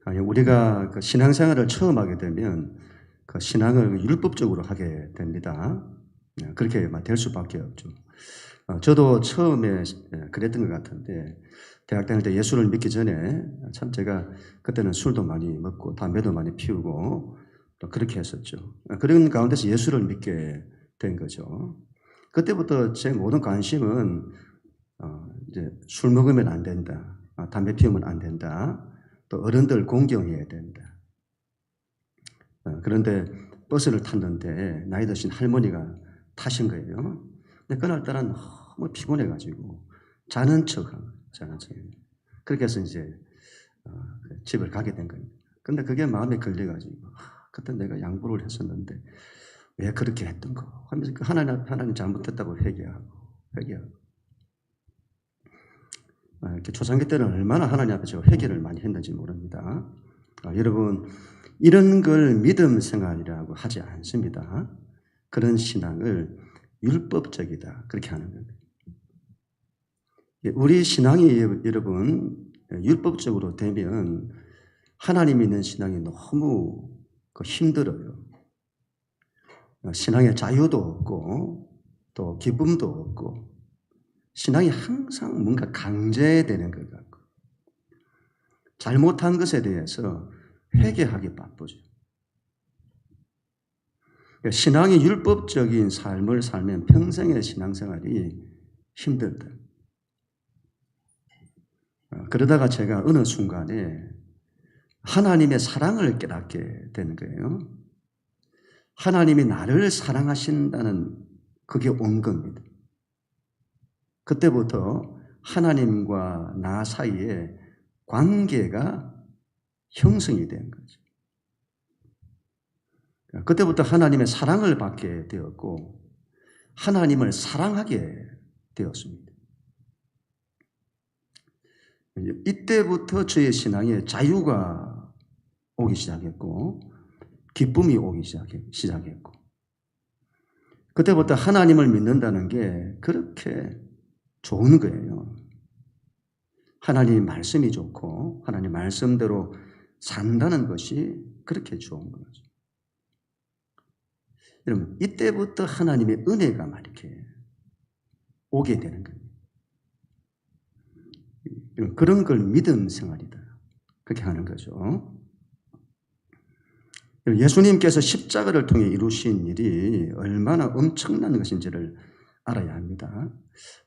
우리가 그 신앙생활을 처음 하게 되면 그 신앙을 율법적으로 하게 됩니다. 그렇게 될 수밖에 없죠. 저도 처음에 그랬던 것 같은데, 대학 다닐 때 예수를 믿기 전에 참 제가 그때는 술도 많이 먹고 담배도 많이 피우고 또 그렇게 했었죠. 그런 가운데서 예수를 믿게 된 거죠. 그때부터 제 모든 관심은 이제 술 먹으면 안 된다, 담배 피우면 안 된다, 또 어른들 공경해야 된다. 그런데 버스를 탔는데 나이 드신 할머니가 타신 거예요. 근데 그날따라 너무 피곤해가지고 자는 척하고 자는 척. 그렇게 해서 이제 집을 가게 된 거예요. 근데 그게 마음에 걸려가지고 그때 내가 양보를 했었는데 왜 그렇게 했던 거 하면서 그 하나님 잘못했다고 회개하고 이렇게 초창기 때는 얼마나 하나님 앞에 제가 회개를 많이 했는지 모릅니다. 여러분, 이런 걸 믿음 생활이라고 하지 않습니다. 그런 신앙을 율법적이다 그렇게 하는 겁니다. 우리 신앙이 여러분 율법적으로 되면 하나님 있는 신앙이 너무 힘들어요. 신앙의 자유도 없고 또 기쁨도 없고 신앙이 항상 뭔가 강제되는 것 같고 잘못한 것에 대해서 회개하기 바쁘죠. 신앙이 율법적인 삶을 살면 평생의 신앙생활이 힘들다. 그러다가 제가 어느 순간에 하나님의 사랑을 깨닫게 되는 거예요. 하나님이 나를 사랑하신다는 그게 온 겁니다. 그때부터 하나님과 나 사이에 관계가 형성이 된 거죠. 그때부터 하나님의 사랑을 받게 되었고 하나님을 사랑하게 되었습니다. 이때부터 저의 신앙에 자유가 오기 시작했고 기쁨이 오기 시작했고 그때부터 하나님을 믿는다는 게 그렇게 좋은 거예요. 하나님 말씀이 좋고 하나님 말씀대로 산다는 것이 그렇게 좋은 거죠. 여러분, 이때부터 하나님의 은혜가 막 이렇게 오게 되는 거예요. 그런 걸 믿음 생활이다. 그렇게 하는 거죠. 예수님께서 십자가를 통해 이루신 일이 얼마나 엄청난 것인지를 알아야 합니다.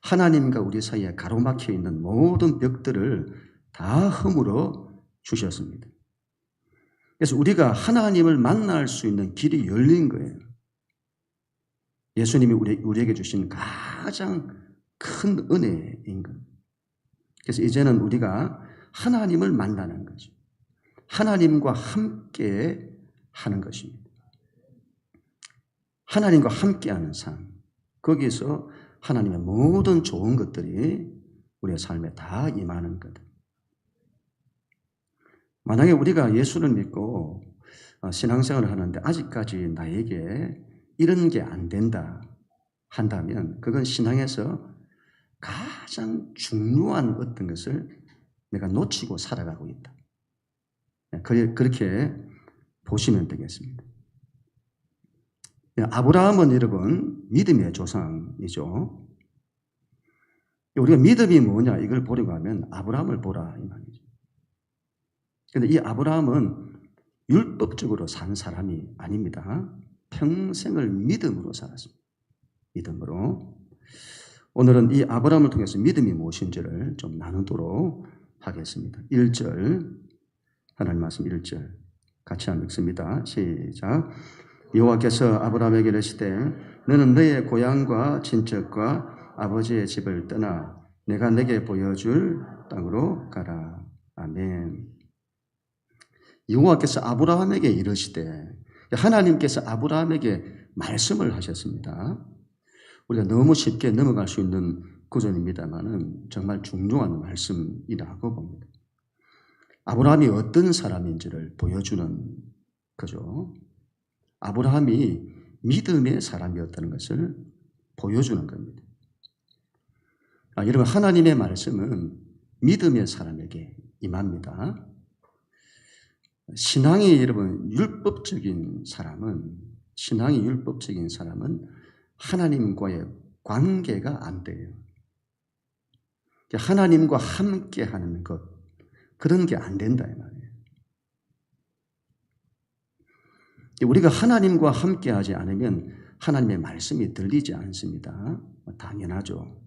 하나님과 우리 사이에 가로막혀 있는 모든 벽들을 다 허물어 주셨습니다. 그래서 우리가 하나님을 만날 수 있는 길이 열린 거예요. 예수님이 우리에게 주신 가장 큰 은혜인 것. 그래서 이제는 우리가 하나님을 만나는 거죠. 하나님과 함께 하는 것입니다. 하나님과 함께하는 삶. 거기서 하나님의 모든 좋은 것들이 우리의 삶에 다 임하는 것. 만약에 우리가 예수를 믿고 신앙생활을 하는데 아직까지 나에게 이런 게 안 된다 한다면 그건 신앙에서 가장 중요한 어떤 것을 내가 놓치고 살아가고 있다. 그렇게 보시면 되겠습니다. 아브라함은 여러분 믿음의 조상이죠. 우리가 믿음이 뭐냐 이걸 보려고 하면 아브라함을 보라 이 말이죠. 그런데 이 아브라함은 율법적으로 산 사람이 아닙니다. 평생을 믿음으로 살았습니다. 믿음으로. 오늘은 이 아브라함을 통해서 믿음이 무엇인지를 좀 나누도록 하겠습니다. 1절 하나님 말씀 1절 같이 한번 읽습니다. 시작. 여호와께서 아브라함에게 이르시되 너는 너의 고향과 친척과 아버지의 집을 떠나 내가 내게 보여줄 땅으로 가라. 아멘. 여호와께서 아브라함에게 이르시되 하나님께서 아브라함에게 말씀을 하셨습니다. 우리가 너무 쉽게 넘어갈 수 있는 구절입니다만은 정말 중요한 말씀이라고 봅니다. 아브라함이 어떤 사람인지를 보여주는 거죠. 아브라함이 믿음의 사람이었다는 것을 보여주는 겁니다. 여러분, 하나님의 말씀은 믿음의 사람에게 임합니다. 신앙이 여러분 신앙이 율법적인 사람은 하나님과의 관계가 안 돼요. 하나님과 함께 하는 것, 그런 게 안 된다 이 말이에요. 우리가 하나님과 함께 하지 않으면 하나님의 말씀이 들리지 않습니다. 당연하죠.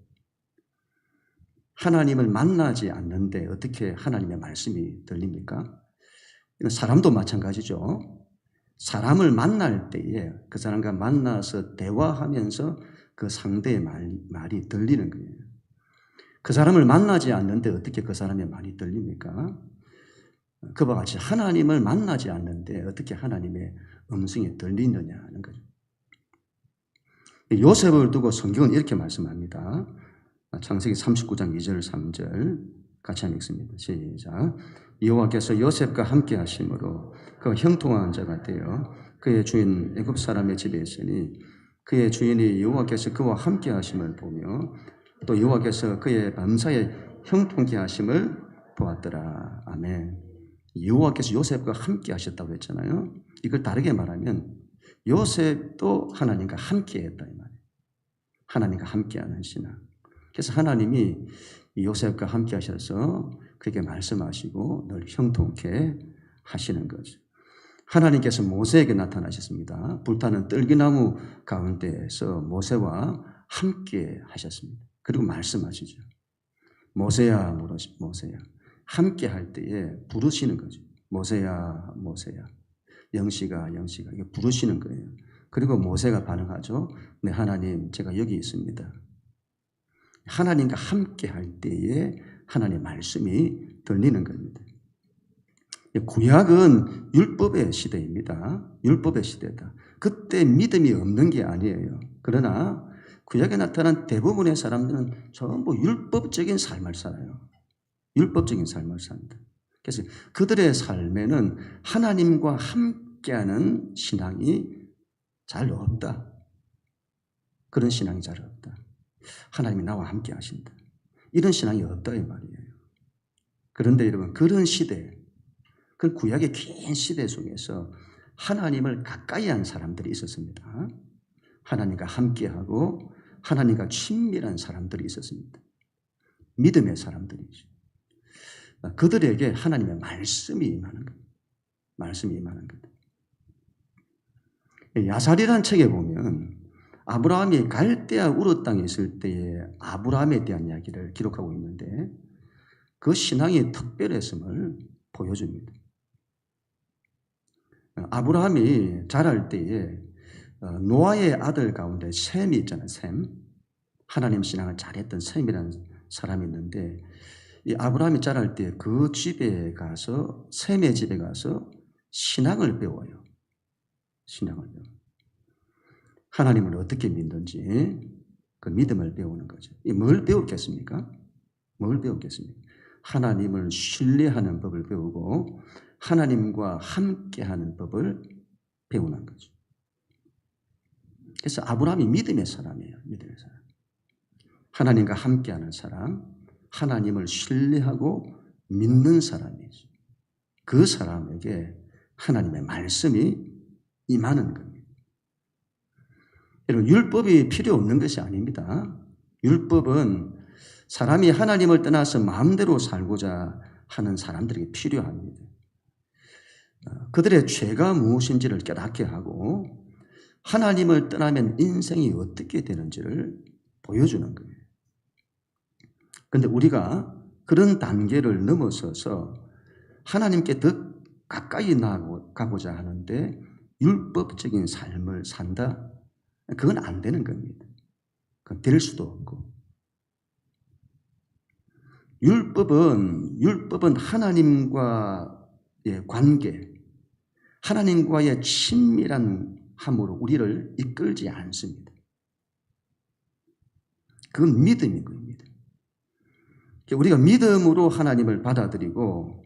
하나님을 만나지 않는데 어떻게 하나님의 말씀이 들립니까? 이건 사람도 마찬가지죠. 사람을 만날 때에 그 사람과 만나서 대화하면서 그 상대의 말이 들리는 거예요. 그 사람을 만나지 않는데 어떻게 그 사람의 말이 들립니까? 그와 같이 하나님을 만나지 않는데 어떻게 하나님의 음성이 들리느냐 하는 거죠. 요셉을 두고 성경은 이렇게 말씀합니다. 창세기 39장 2절 3절 같이 한번 읽습니다. 시작. 여호와께서 요셉과 함께 하심으로 그 형통한 자가 되어 그의 주인 애굽 사람의 집에 있으니 그의 주인이 여호와께서 그와 함께 하심을 보며 또 여호와께서 그의 밤사이에 형통케 하심을 보았더라. 아멘. 여호와께서 요셉과 함께 하셨다고 했잖아요. 이걸 다르게 말하면 요셉도 하나님과 함께 했다 이 말이에요. 하나님과 함께하는 신앙. 그래서 하나님이 요셉과 함께 하셔서 그에게 말씀하시고 늘 형통케 하시는 거죠. 하나님께서 모세에게 나타나셨습니다. 불타는 뜰기나무 가운데에서 모세와 함께 하셨습니다. 그리고 말씀하시죠. 모세야, 모세야. 함께 할 때에 부르시는 거죠. 모세야, 모세야. 영시가, 영시가. 이게 부르시는 거예요. 그리고 모세가 반응하죠. 네, 하나님, 제가 여기 있습니다. 하나님과 함께 할 때에 하나님의 말씀이 들리는 겁니다. 구약은 율법의 시대입니다. 율법의 시대다. 그때 믿음이 없는 게 아니에요. 그러나 구약에 나타난 대부분의 사람들은 전부 율법적인 삶을 살아요. 율법적인 삶을 산다. 그래서 그들의 삶에는 하나님과 함께하는 신앙이 잘 없다. 그런 신앙이 잘 없다. 하나님이 나와 함께 하신다. 이런 신앙이 없다 이 말이에요. 그런데 여러분 그런 시대, 그 구약의 긴 시대 속에서 하나님을 가까이 한 사람들이 있었습니다. 하나님과 함께하고 하나님과 친밀한 사람들이 있었습니다. 믿음의 사람들이죠. 그들에게 하나님의 말씀이 임하는 겁니다. 말씀이 임하는 겁니다. 야살이라는 책에 보면 아브라함이 갈대아 우르 땅에 있을 때의 아브라함에 대한 이야기를 기록하고 있는데 그 신앙이 특별했음을 보여줍니다. 아브라함이 자랄 때에 노아의 아들 가운데 셈이 있잖아요. 셈. 하나님 신앙을 잘했던 셈이라는 사람이 있는데 이 아브라함이 자랄 때 그 집에 가서 셈의 집에 가서 신앙을 배워요. 신앙을 배워요. 하나님을 어떻게 믿는지 그 믿음을 배우는 거죠. 뭘 배웠겠습니까? 뭘 배웠겠습니까? 하나님을 신뢰하는 법을 배우고 하나님과 함께하는 법을 배우는 거죠. 그래서 아브라함이 믿음의 사람이에요. 믿음의 사람. 하나님과 함께하는 사람, 하나님을 신뢰하고 믿는 사람이죠. 그 사람에게 하나님의 말씀이 임하는 겁니다. 여러분, 율법이 필요 없는 것이 아닙니다. 율법은 사람이 하나님을 떠나서 마음대로 살고자 하는 사람들에게 필요합니다. 그들의 죄가 무엇인지를 깨닫게 하고 하나님을 떠나면 인생이 어떻게 되는지를 보여주는 거예요. 그런데 우리가 그런 단계를 넘어서서 하나님께 더 가까이 나가고자 하는데 율법적인 삶을 산다? 그건 안 되는 겁니다. 그건 될 수도 없고. 율법은 하나님과의 관계, 하나님과의 친밀한 함으로 우리를 이끌지 않습니다. 그건 믿음인 겁니다. 우리가 믿음으로 하나님을 받아들이고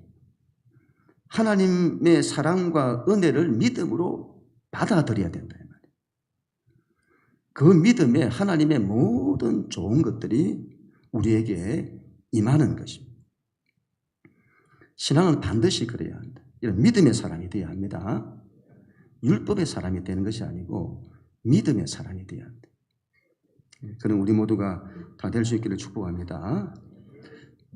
하나님의 사랑과 은혜를 믿음으로 받아들여야 된다. 그 믿음에 하나님의 모든 좋은 것들이 우리에게 임하는 것입니다. 신앙은 반드시 그래야 한다. 이런 믿음의 사람이 되어야 합니다. 율법의 사람이 되는 것이 아니고 믿음의 사람이 되어야 합니다. 그런 우리 모두가 다 될 수 있기를 축복합니다.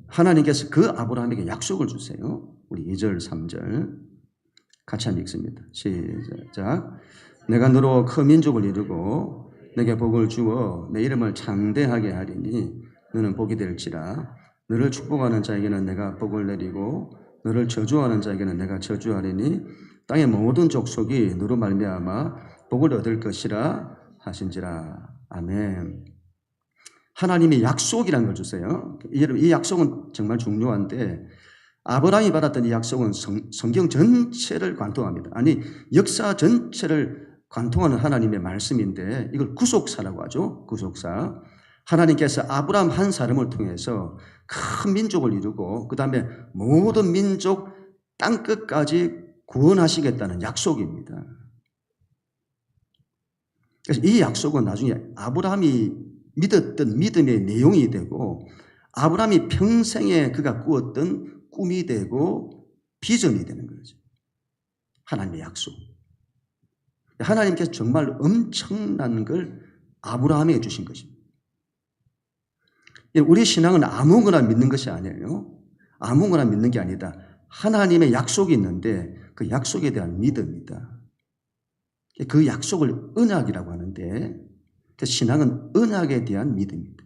하나님께서 그 아브라함에게 약속을 주세요. 우리 2절, 3절 같이 한번 읽습니다. 시작. 내가 너로 큰 민족을 이루고 내게 복을 주어 내 이름을 창대하게 하리니 너는 복이 될지라. 너를 축복하는 자에게는 내가 복을 내리고 너를 저주하는 자에게는 내가 저주하리니 땅의 모든 족속이 너로 말미암아 복을 얻을 것이라 하신지라. 아멘. 하나님이 약속이라는 걸 주세요. 이 약속은 정말 중요한데 아브라함이 받았던 이 약속은 성경 전체를 관통합니다. 아니 역사 전체를 관통하는 하나님의 말씀인데 이걸 구속사라고 하죠. 구속사. 하나님께서 아브라함 한 사람을 통해서 큰 민족을 이루고 그 다음에 모든 민족 땅끝까지 구원하시겠다는 약속입니다. 그래서 이 약속은 나중에 아브라함이 믿었던 믿음의 내용이 되고 아브라함이 평생에 그가 꾸었던 꿈이 되고 비전이 되는 거죠. 하나님의 약속. 하나님께서 정말 엄청난 걸 아브라함에게 주신 것입니다. 우리 신앙은 아무거나 믿는 것이 아니에요. 아무거나 믿는 게 아니다. 하나님의 약속이 있는데 그 약속에 대한 믿음이다. 그 약속을 언약이라고 하는데 신앙은 언약에 대한 믿음입니다.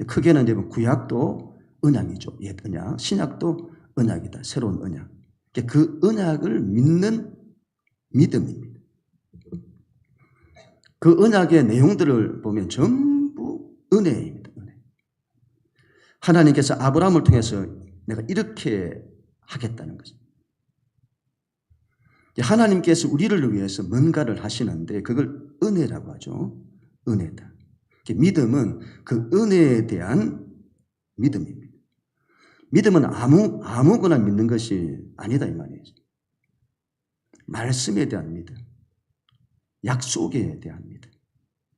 크게는 이제 구약도 언약이죠. 옛 언약. 신약도 언약이다. 새로운 언약. 그 언약을 믿는 믿음입니다. 그 언약의 내용들을 보면 전부 은혜입니다. 은혜. 하나님께서 아브라함을 통해서 내가 이렇게 하겠다는 거죠. 하나님께서 우리를 위해서 뭔가를 하시는데 그걸 은혜라고 하죠. 은혜다. 믿음은 그 은혜에 대한 믿음입니다. 믿음은 아무거나 믿는 것이 아니다 이 말이죠. 말씀에 대한 믿음, 약속에 대한 믿음,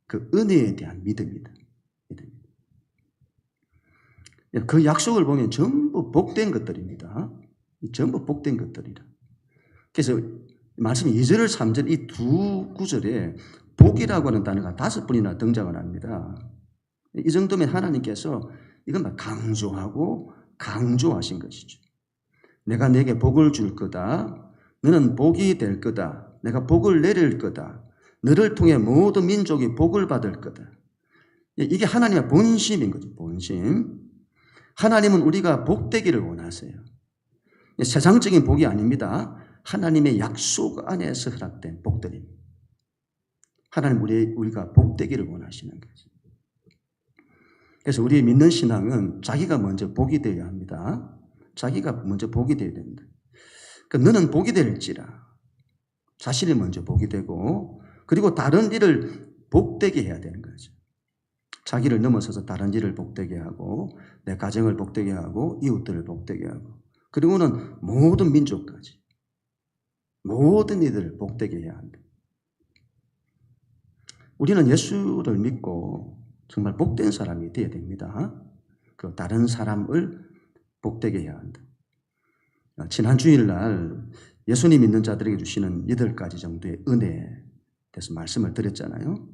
그 은혜에 대한 믿음이다. 그 약속을 보면 전부 복된 것들입니다. 전부 복된 것들이라. 그래서 말씀 2절, 3절 이 두 구절에 복이라고 하는 단어가 5번이나 등장을 합니다. 이 정도면 하나님께서 이건 강조하고 강조하신 것이죠. 내가 내게 복을 줄 거다. 너는 복이 될 거다. 내가 복을 내릴 거다. 너를 통해 모든 민족이 복을 받을 거다. 이게 하나님의 본심인 거죠. 본심. 하나님은 우리가 복되기를 원하세요. 세상적인 복이 아닙니다. 하나님의 약속 안에서 허락된 복들입니다. 하나님 우리가 복되기를 원하시는 거죠. 그래서 우리 믿는 신앙은 자기가 먼저 복이 되어야 합니다. 자기가 먼저 복이 되어야 됩니다. 그러니까 너는 복이 될지라. 자신이 먼저 복이 되고 그리고 다른 일을 복되게 해야 되는 거죠. 자기를 넘어서서 다른 일을 복되게 하고 내 가정을 복되게 하고 이웃들을 복되게 하고 그리고는 모든 민족까지 모든 이들을 복되게 해야 한다. 우리는 예수를 믿고 정말 복된 사람이 되어야 됩니다. 그 다른 사람을 복되게 해야 한다. 지난 주일날 예수님 믿는 자들에게 주시는 8가지 정도의 은혜에 대해서 말씀을 드렸잖아요.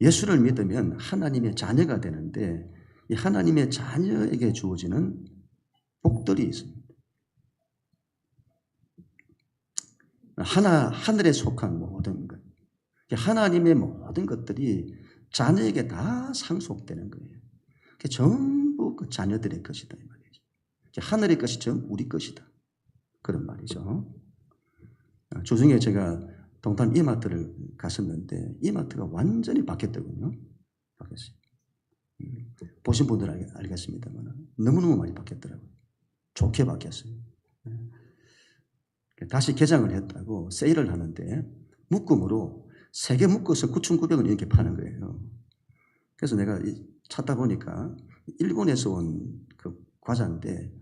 예수를 믿으면 하나님의 자녀가 되는데 이 하나님의 자녀에게 주어지는 복들이 있습니다. 하늘에 속한 모든 것, 하나님의 모든 것들이 자녀에게 다 상속되는 거예요. 전부 그 자녀들의 것이다 이 말이죠. 하늘의 것이 전부 우리 것이다. 그런 말이죠. 주중에 제가 동탄 이마트를 갔었는데 이마트가 완전히 바뀌었더군요. 바뀌었어요. 보신 분들 알겠습니다만 너무너무 많이 바뀌었더라고요. 좋게 바뀌었어요. 다시 개장을 했다고 세일을 하는데 묶음으로 3개 묶어서 9,900원 이렇게 파는 거예요. 그래서 내가 찾다 보니까 일본에서 온 그 과자인데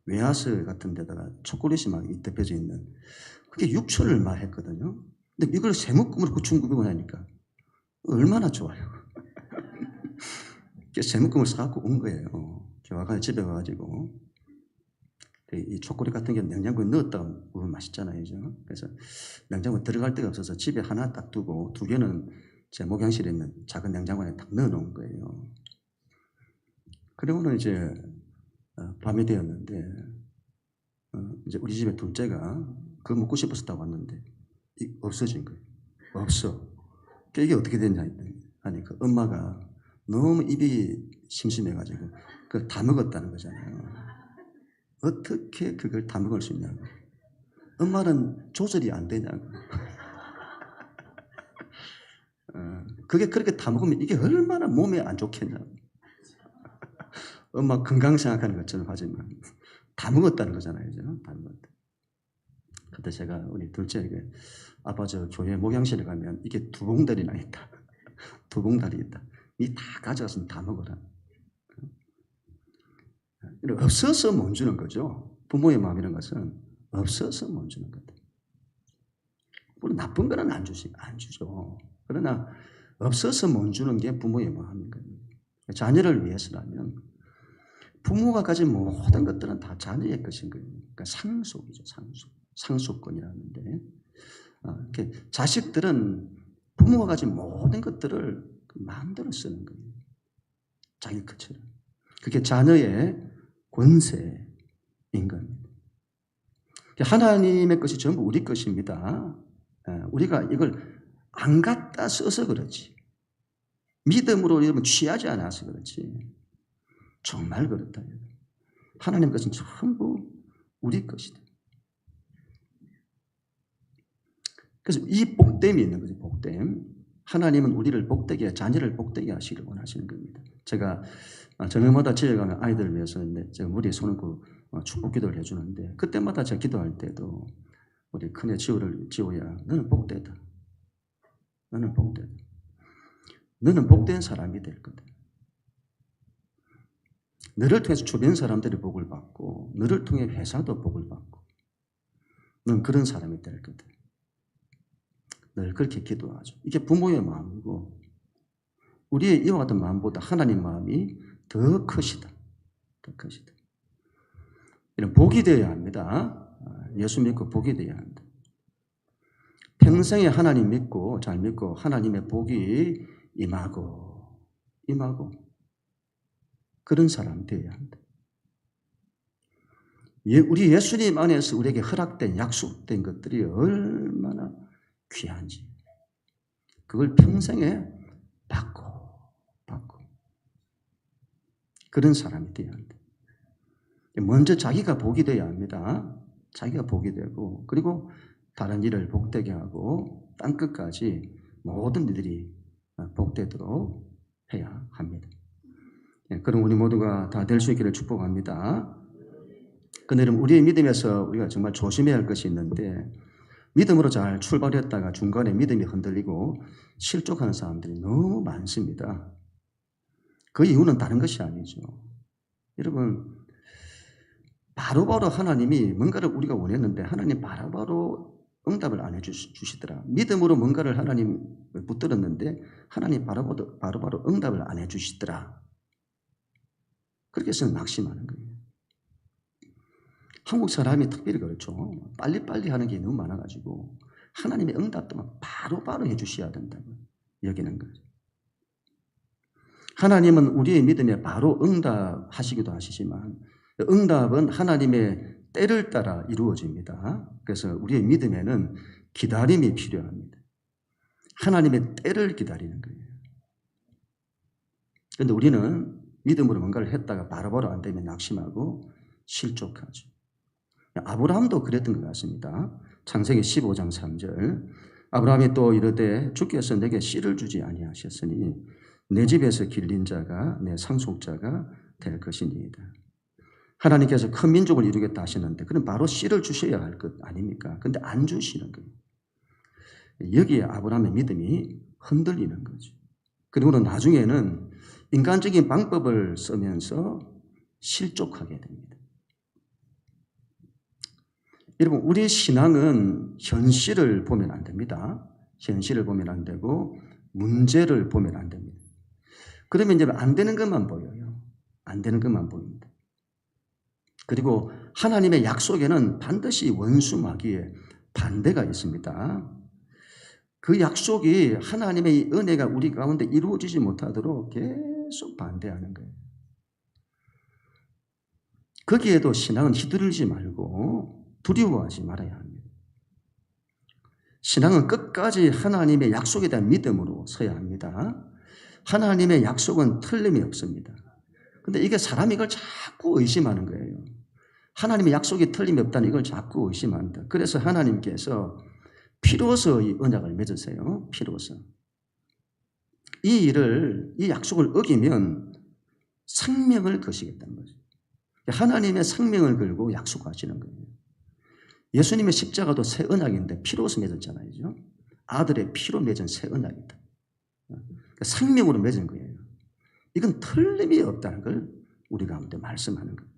웨하스 같은 데다가 초콜릿이 막 덮여져 있는 그게 6,000원을 막 했거든요. 근데 이걸 3묶음으로 9,900원 하니까 얼마나 좋아요. 세 묶음을 사갖고 온 거예요. 와가지고 집에 와가지고 이 초콜릿 같은 경우는 냉장고에 넣었다가 먹으면 맛있잖아요. 그죠? 그래서 냉장고에 들어갈 데가 없어서 집에 하나 딱 두고 2개는 제 목양실에 있는 작은 냉장고 안에 딱 넣어놓은 거예요. 그러고는 이제 밤이 되었는데 이제 우리 집에 둘째가 그거 먹고 싶었다고 왔는데 없어진 거예요. 없어. 이게 어떻게 됐냐 했더니 아니 그 엄마가 너무 입이 심심해가지고 그걸 다 먹었다는 거잖아요. 어떻게 그걸 다 먹을 수 있냐고. 엄마는 조절이 안 되냐고. 그게 그렇게 다 먹으면 이게 얼마나 몸에 안 좋겠냐고. 엄마 건강 생각하는 것처럼 하지만 다 먹었다는 거잖아요. 다 먹었다. 그때 제가 우리 둘째에게 아빠 저 교회 목양실에 가면 이게 2봉다리나 있다. 2봉다리 있다. 이 다 가져가서 다 먹어라. 없어서 못 주는 거죠. 부모의 마음이라는 것은 없어서 못 주는 거다. 물론 나쁜 거는 안 주죠. 그러나 없어서 못 주는 게 부모의 마음인 겁니다. 자녀를 위해서라면 부모가 가진 모든 것들은 다 자녀의 것인 거예요. 그러니까 상속이죠. 상속권이라는데 자식들은 부모가 가진 모든 것들을 마음대로 쓰는 거예요. 자기 것처럼. 그게 자녀의 권세인 겁니다. 하나님의 것이 전부 우리 것입니다. 우리가 이걸 안 갖다 써서 그렇지. 믿음으로 여러분 취하지 않아서 그렇지. 정말 그렇다. 하나님 것은 전부 우리 것이다. 그래서 이 복됨이 있는 거죠. 복됨. 하나님은 우리를 복되게, 자녀를 복되게 하시기를 원하시는 겁니다. 제가 저녁마다 집에 가면 아이들을 위해서 제가 머리에 손 얹고 축복 기도를 해주는데 그때마다 제가 기도할 때도 우리 큰애 지호야 너는 복되다. 너는 복되다. 너는 복된 사람이 될 거다. 너를 통해서 주변 사람들이 복을 받고 너를 통해 회사도 복을 받고 넌 그런 사람이 될 거다. 늘 그렇게 기도하죠. 이게 부모의 마음이고 우리의 이와 같은 마음보다 하나님 마음이 더 크시다. 더 크시다. 이런 복이 되어야 합니다. 예수 믿고 복이 되어야 합니다. 평생에 하나님 믿고 잘 믿고 하나님의 복이 임하고 그런 사람 되어야 합니다. 우리 예수님 안에서 우리에게 허락된 약속된 것들이 얼마나 귀한지 그걸 평생에 받고 그런 사람이 되어야 합니다. 먼저 자기가 복이 되어야 합니다. 자기가 복이 되고 그리고 다른 일을 복되게 하고 땅끝까지 모든 이들이 복되도록 해야 합니다. 그럼 우리 모두가 다 될 수 있기를 축복합니다. 그런데 우리의 믿음에서 우리가 정말 조심해야 할 것이 있는데 믿음으로 잘 출발했다가 중간에 믿음이 흔들리고 실족하는 사람들이 너무 많습니다. 그 이유는 다른 것이 아니죠. 여러분 바로바로 하나님이 뭔가를 우리가 원했는데 하나님 바로바로 응답을 안 해주시더라. 믿음으로 뭔가를 하나님 붙들었는데 하나님 바로바로 응답을 안 해주시더라. 그렇게 해서 낙심하는 거예요. 한국 사람이 특별히 그렇죠. 빨리빨리 하는 게 너무 많아가지고 하나님의 응답도 바로바로 해주셔야 된다고 여기는 거죠. 하나님은 우리의 믿음에 바로 응답하시기도 하시지만 응답은 하나님의 때를 따라 이루어집니다. 그래서 우리의 믿음에는 기다림이 필요합니다. 하나님의 때를 기다리는 거예요. 그런데 우리는 믿음으로 뭔가를 했다가 바로바로 안 되면 낙심하고 실족하죠. 아브라함도 그랬던 것 같습니다. 창세기 15장 3절 아브라함이 또 이르되 주께서 내게 씨를 주지 아니하셨으니 내 집에서 길린 자가 내 상속자가 될 것이니이다. 하나님께서 큰 민족을 이루겠다 하시는데 그럼 바로 씨를 주셔야 할 것 아닙니까? 근데 안 주시는 거예요. 여기에 아브라함의 믿음이 흔들리는 거죠. 그리고 나중에는 인간적인 방법을 쓰면서 실족하게 됩니다. 여러분 우리의 신앙은 현실을 보면 안 됩니다. 현실을 보면 안 되고 문제를 보면 안 됩니다. 그러면 이제 안 되는 것만 보여요. 안 되는 것만 보입니다. 그리고 하나님의 약속에는 반드시 원수 마귀의 반대가 있습니다. 그 약속이 하나님의 은혜가 우리 가운데 이루어지지 못하도록 계속 반대하는 거예요. 거기에도 신앙은 휘두르지 말고 두려워하지 말아야 합니다. 신앙은 끝까지 하나님의 약속에 대한 믿음으로 서야 합니다. 하나님의 약속은 틀림이 없습니다. 근데 이게 사람이 이걸 자꾸 의심하는 거예요. 하나님의 약속이 틀림이 없다는 이걸 자꾸 의심한다. 그래서 하나님께서 피로서 이 언약을 맺으세요. 피로서. 이 약속을 어기면 생명을 거시겠다는 거죠. 하나님의 생명을 걸고 약속하시는 거예요. 예수님의 십자가도 새 언약인데 피로서 맺었잖아요. 아들의 피로 맺은 새 언약이다. 생명으로 맺은 거예요. 이건 틀림이 없다는 걸 우리 가운데 말씀하는 거예요.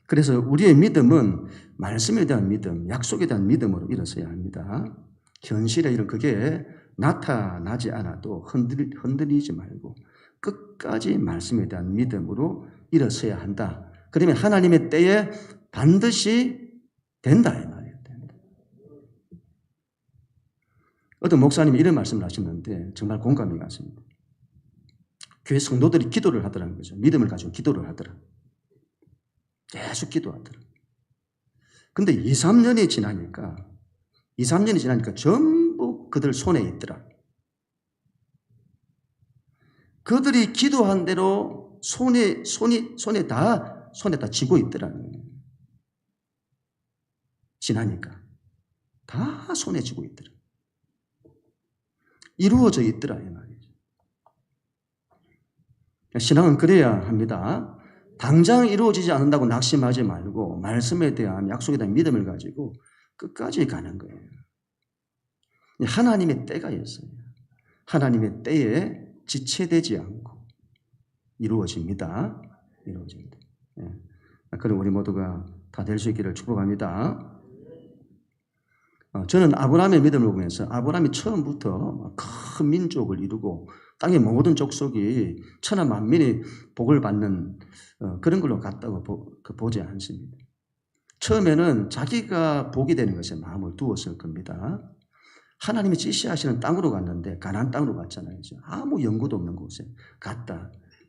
그래서 우리의 믿음은 말씀에 대한 믿음, 약속에 대한 믿음으로 일어서야 합니다. 현실에 이런 그게 나타나지 않아도 흔들리지 말고 끝까지 말씀에 대한 믿음으로 일어서야 한다. 그러면 하나님의 때에 반드시 된다 이 말이에요. 어떤 목사님이 이런 말씀을 하셨는데 정말 공감이 갔습니다. 교회 성도들이 기도를 하더라는 거죠. 믿음을 가지고 기도를 하더라. 계속 기도하더라. 근데 2, 3년이 지나니까 전부 그들 손에 있더라. 그들이 기도한 대로 손에 다 쥐고 있더라는 거예요. 지나니까 다 손에 쥐고 있더라. 이루어져 있더라 이 말이죠. 신앙은 그래야 합니다. 당장 이루어지지 않는다고 낙심하지 말고 말씀에 대한 약속에 대한 믿음을 가지고 끝까지 가는 거예요. 하나님의 때가 있어요. 하나님의 때에 지체되지 않고 이루어집니다. 이루어집니다. 그럼 우리 모두가 다 될 수 있기를 축복합니다. 저는 아브라함의 믿음을 보면서 아브라함이 처음부터 큰 민족을 이루고 땅의 모든 족속이 천하 만민이 복을 받는 그런 걸로 갔다고 보지 않습니다. 처음에는 자기가 복이 되는 것에 마음을 두었을 겁니다. 하나님이 지시하시는 땅으로 갔는데 가나안 땅으로 갔잖아요. 아무 연고도 없는 곳에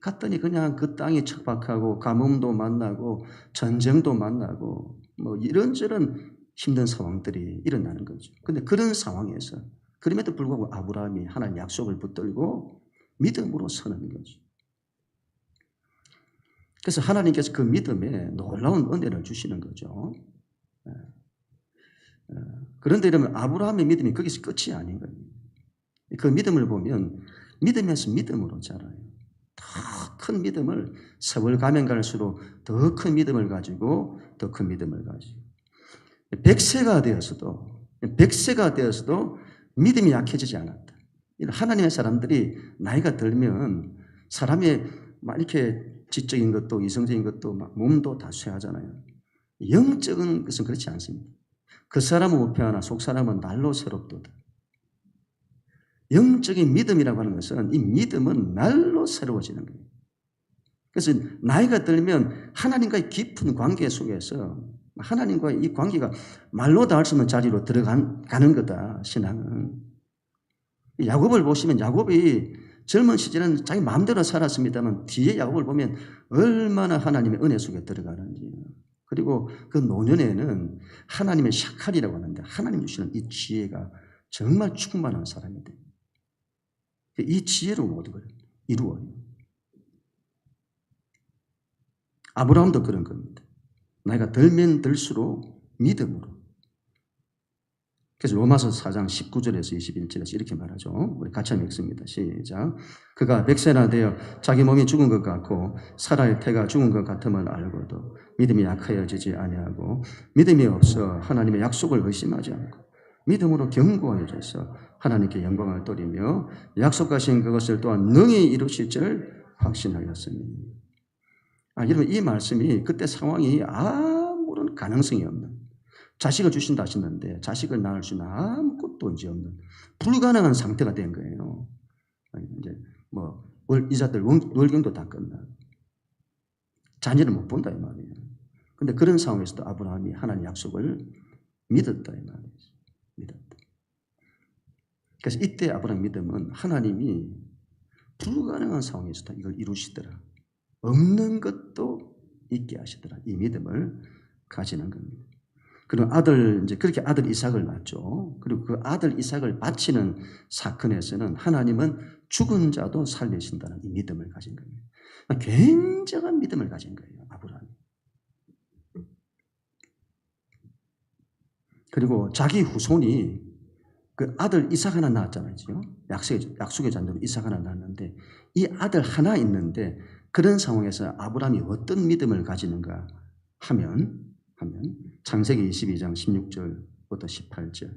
갔더니 그냥 그 땅이 척박하고 가뭄도 만나고 전쟁도 만나고 뭐 이런저런 힘든 상황들이 일어나는 거죠. 근데 그런 상황에서 그럼에도 불구하고 아브라함이 하나님 약속을 붙들고 믿음으로 서는 거죠. 그래서 하나님께서 그 믿음에 놀라운 은혜를 주시는 거죠. 그런데 이러면 아브라함의 믿음이 거기서 끝이 아닌 거예요. 그 믿음을 보면 믿음에서 믿음으로 자라요. 더 큰 믿음을 세월 가면 갈수록 더 큰 믿음을 가지고 더 큰 믿음을 가지고 100세가 되어서도 믿음이 약해지지 않았다. 하나님의 사람들이 나이가 들면 사람의 막 이렇게 지적인 것도 이성적인 것도 막 몸도 다 쇠하잖아요. 영적인 것은 그렇지 않습니다. 그 사람은 우패하나 속 사람은 날로 새롭도다. 영적인 믿음이라고 하는 것은 이 믿음은 날로 새로워지는 거예요. 그래서 나이가 들면 하나님과의 깊은 관계 속에서 하나님과의 이 관계가 말로 닿을 수 없는 자리로 들어가는 거다. 신앙은. 야곱을 보시면 야곱이 젊은 시절은 자기 마음대로 살았습니다만 뒤에 야곱을 보면 얼마나 하나님의 은혜 속에 들어가는지. 그리고 그 노년에는 하나님의 샤칼이라고 하는데 하나님 주시는 이 지혜가 정말 충만한 사람이 돼요. 이 지혜로 모든 걸 이루어요. 아브라함도 그런 겁니다. 나이가 들면 들수록 믿음으로. 그래서 로마서 4장 19절에서 21절에서 이렇게 말하죠. 우리 같이 한번 읽습니다. 시작. 그가 100세나 되어 자기 몸이 죽은 것 같고 사라의 태가 죽은 것 같음을 알고도 믿음이 약하여지지 아니하고 믿음이 없어 하나님의 약속을 의심하지 않고 믿음으로 견고하여져서 하나님께 영광을 돌리며 약속하신 그것을 또한 능히 이루실 줄 확신하였으니. 여러분 이 말씀이 그때 상황이 아무런 가능성이 없는 자식을 주신다 하셨는데 자식을 낳을 수는 아무것도 이제 없는 불가능한 상태가 된 거예요. 이제 뭐 이자들 월경도 다 끝나고 자녀를 못 본다 이 말이에요. 근데 그런 상황에서도 아브라함이 하나님의 약속을 믿었다 이 말이에요. 믿었다. 그래서 이때 아브라함 믿음은 하나님이 불가능한 상황에서도 이걸 이루시더라. 없는 것도 있게 하시더라. 이 믿음을 가지는 겁니다. 그리고 이제 그렇게 아들 이삭을 낳죠. 그리고 그 아들 이삭을 바치는 사건에서는 하나님은 죽은 자도 살리신다는 이 믿음을 가진 겁니다. 굉장한 믿음을 가진 거예요, 아브라함이. 그리고 자기 후손이 그 아들 이삭 하나 낳았잖아요. 약속의 잔대로 이삭 하나 낳았는데 이 아들 하나 있는데 그런 상황에서 아브라함이 어떤 믿음을 가지는가 하면 창세기 22장 16절부터 18절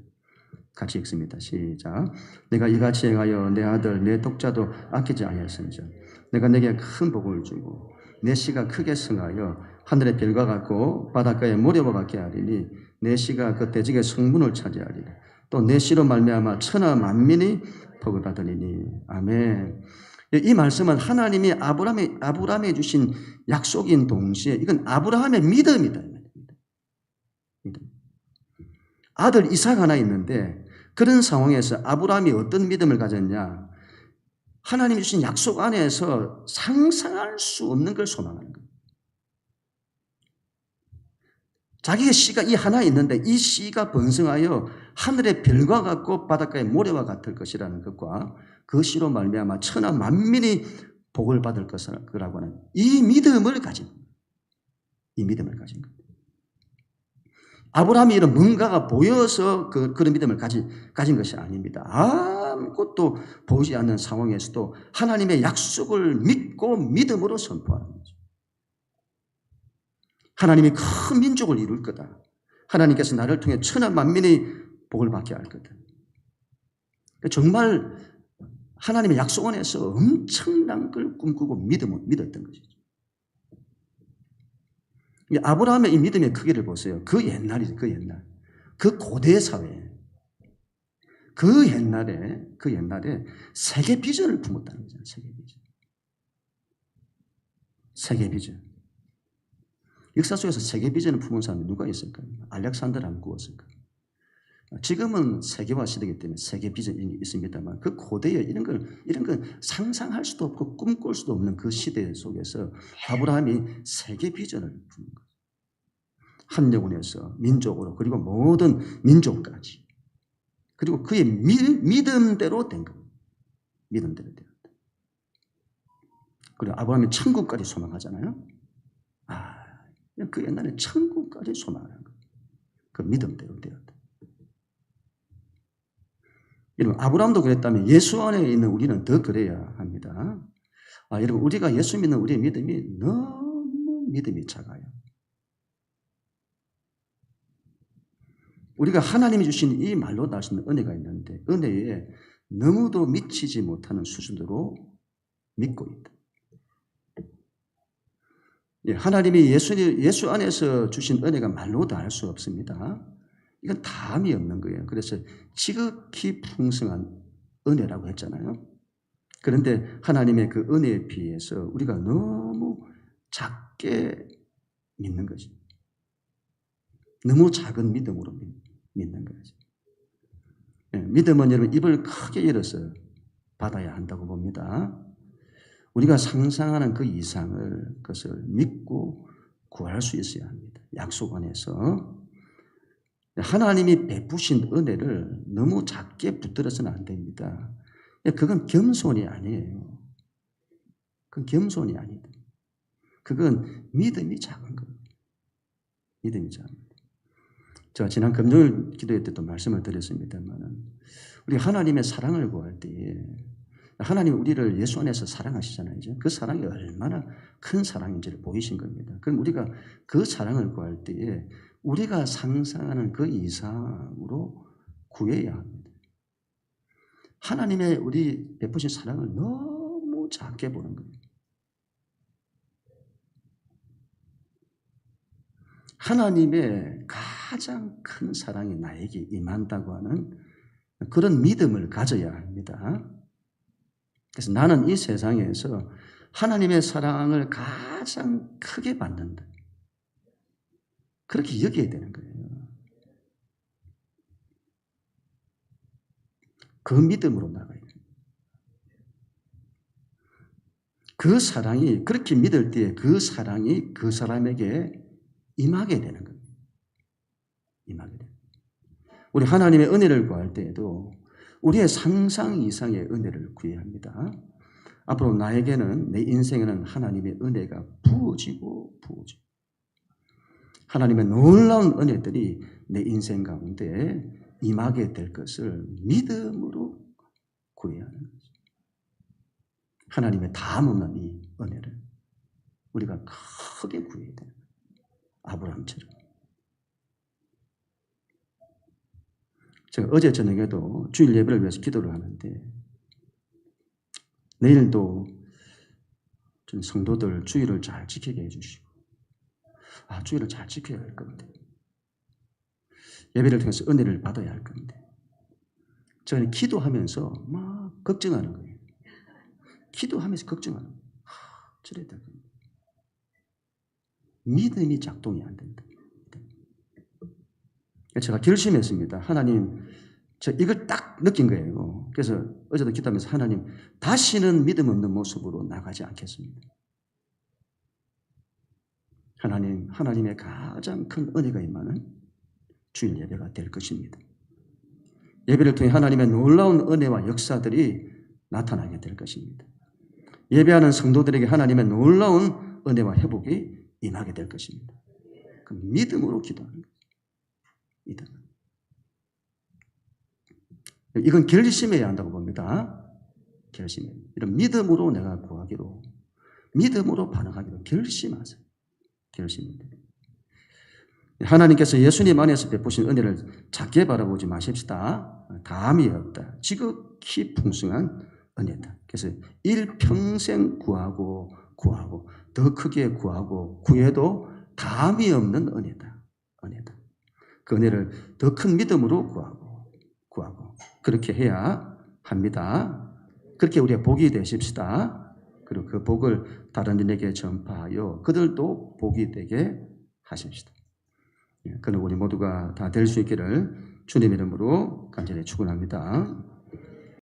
같이 읽습니다. 시작. 내가 이같이 행하여 내 아들 내 독자도 아끼지 아니하였은즉 내가 내게 큰 복을 주고 내 씨가 크게 성하여 하늘의 별과 같고 바닷가의 모래와 같게 하리니 내 씨가 그 대적의 성문을 차지하리라. 또 내 씨로 말미암아 천하 만민이 복을 받으리니. 아멘. 이 말씀은 하나님이 아브라함에 주신 약속인 동시에 이건 아브라함의 믿음이다. 믿음. 아들 이삭 하나 있는데 그런 상황에서 아브라함이 어떤 믿음을 가졌냐? 하나님이 주신 약속 안에서 상상할 수 없는 걸 소망하는 거예요. 자기의 씨가 이 하나 있는데 이 씨가 번성하여 하늘의 별과 같고 바닷가의 모래와 같을 것이라는 것과 그 씨로 말미암아 천하 만민이 복을 받을 것이라고 하는 이 믿음을 가진 겁니다. 이 믿음을 가진 겁니다. 아브라함이 이런 뭔가가 보여서 그런 믿음을 가진 것이 아닙니다. 아무것도 보이지 않는 상황에서도 하나님의 약속을 믿고 믿음으로 선포하는 거죠. 하나님이 큰 민족을 이룰 거다. 하나님께서 나를 통해 천하 만민이 복을 받게 할 거다. 정말 하나님의 약속 안에서 엄청난 걸 꿈꾸고 믿었던 것이죠. 아브라함의 이 믿음의 크기를 보세요. 그 옛날이죠. 그 옛날. 그 고대 사회에 그 옛날에 세계 비전을 품었다는 거죠. 세계 비전. 세계 비전. 역사 속에서 세계 비전을 품은 사람이 누가 있을까요? 알렉산더를 안 구웠을까요? 지금은 세계화 시대이기 때문에 세계 비전이 있습니다만 그 고대에 이런 걸 상상할 수도 없고 꿈꿀 수도 없는 그 시대 속에서 아브라함이 세계 비전을 품은 거예요. 한 영혼에서 민족으로 그리고 모든 민족까지 그리고 그의 믿음대로 된 겁니다. 믿음대로 되었다. 그리고 아브라함이 천국까지 소망하잖아요. 그 옛날에 천국까지 소망하는 거예요. 그 믿음대로 되었다. 여러분 아브라함도 그랬다면 예수 안에 있는 우리는 더 그래야 합니다. 여러분 우리가 예수 믿는 우리의 믿음이 너무 믿음이 작아요. 우리가 하나님이 주신 이 말로 날 수 있는 은혜가 있는데 은혜에 너무도 미치지 못하는 수준으로 믿고 있다. 하나님이 예수 안에서 주신 은혜가 말로도 알 수 없습니다. 이건 다함이 없는 거예요. 그래서 지극히 풍성한 은혜라고 했잖아요. 그런데 하나님의 그 은혜에 비해서 우리가 너무 작게 믿는 거죠. 너무 작은 믿음으로 믿는 거죠. 믿음은 여러분 입을 크게 열어서 받아야 한다고 봅니다. 우리가 상상하는 그 이상을 그것을 믿고 구할 수 있어야 합니다. 약속 안에서. 하나님이 베푸신 은혜를 너무 작게 붙들어서는 안 됩니다. 그건 겸손이 아니에요. 그건 겸손이 아니다. 그건 믿음이 작은 거예요. 믿음이 작은 거예요. 제가 지난 금요일 기도회 때도 말씀을 드렸습니다만 우리 하나님의 사랑을 구할 때에 하나님 우리를 예수 안에서 사랑하시잖아요. 그 사랑이 얼마나 큰 사랑인지를 보이신 겁니다. 그럼 우리가 그 사랑을 구할 때에 우리가 상상하는 그 이상으로 구해야 합니다. 하나님의 우리 베푸신 사랑을 너무 작게 보는 거예요. 하나님의 가장 큰 사랑이 나에게 임한다고 하는 그런 믿음을 가져야 합니다. 그래서 나는 이 세상에서 하나님의 사랑을 가장 크게 받는다. 그렇게 여겨야 되는 거예요. 그 믿음으로 나가요. 그 사랑이 그렇게 믿을 때 그 사랑이 그 사람에게 임하게 되는 거예요. 임하게 돼요. 우리 하나님의 은혜를 구할 때에도 우리의 상상 이상의 은혜를 구해야 합니다. 앞으로 나에게는 내 인생에는 하나님의 은혜가 부어지고 하나님의 놀라운 은혜들이 내 인생 가운데 임하게 될 것을 믿음으로 구해야 하는 거죠. 하나님의 다함없는 이 은혜를 우리가 크게 구해야 돼요. 아브라함처럼. 제가 어제 저녁에도 주일 예배를 위해서 기도를 하는데 내일도 좀 성도들 주일을 잘 지키게 해주시고 주일을 잘 지켜야 할 건데 예배를 통해서 은혜를 받아야 할 건데 저는 기도하면서 막 걱정하는 거예요. 기도하면서 걱정하는 거예요. 저래야 될 건데 믿음이 작동이 안 된다. 제가 결심했습니다. 하나님, 저 이걸 딱 느낀 거예요. 그래서 어제도 기도하면서 하나님, 다시는 믿음 없는 모습으로 나가지 않겠습니다. 하나님, 하나님의 가장 큰 은혜가 임하는 주일 예배가 될 것입니다. 예배를 통해 하나님의 놀라운 은혜와 역사들이 나타나게 될 것입니다. 예배하는 성도들에게 하나님의 놀라운 은혜와 회복이 임하게 될 것입니다. 그 믿음으로 기도하는 거예요. 믿음. 이건 결심해야 한다고 봅니다. 결심. 이런 믿음으로 내가 구하기로, 믿음으로 반응하기로 결심하세요. 결심입니다. 하나님께서 예수님 안에서 베푸신 은혜를 작게 바라보지 마십시다. 다함이 없다. 지극히 풍성한 은혜다. 그래서 일평생 구하고 더 크게 구하고 구해도 다함이 없는 은혜다. 은혜다. 그 은혜를 더 큰 믿음으로 구하고 그렇게 해야 합니다. 그렇게 우리가 복이 되십시다. 그리고 그 복을 다른 이에게 전파하여 그들도 복이 되게 하십시다. 그는 우리 모두가 다 될 수 있기를 주님 이름으로 간절히 축원합니다.